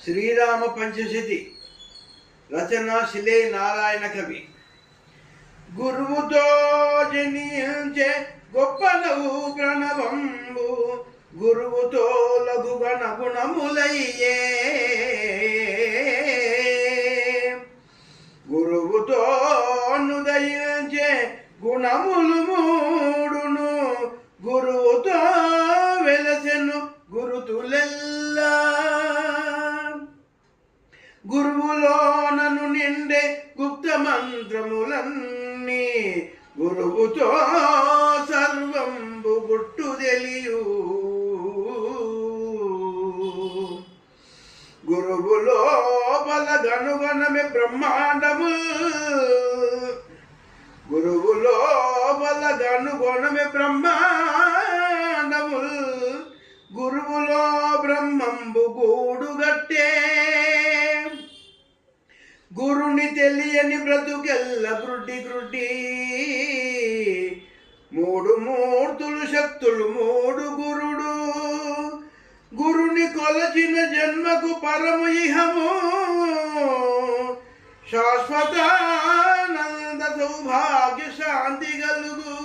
శ్రీరామ పంచశతి రచన శిలే నారాయణ కవి. గురువుతో జనించే గొప్పనవు ప్రణవంబు, గురువుతో లఘుగణ గుణములయ్యే. గురువుతో నుదయించే గుణములు మూడును, గురువుతో వెలసెను గురుతులెల్లా. గురువులోనను నిండే గుప్త మంత్రములన్నీ, గురువుతో సర్వంబు గుట్టు తెలియు. గురువులో బలగనుగణమే బ్రహ్మాండము, గురువులో బలగనుగణమే బ్రహ్మాండము. గురువులో బ్రహ్మంబు గూడుగట్టే, గురుని తెలియని బ్రతుకెల్ల గ్రుడ్డి గ్రుడ్డి. మూడు మూర్తులు శక్తులు మూడు గురుడు, గురుని కొలచిన జన్మకు పరము ఇహము. శాశ్వతానంద సౌభాగ్య శాంతి గలుగు.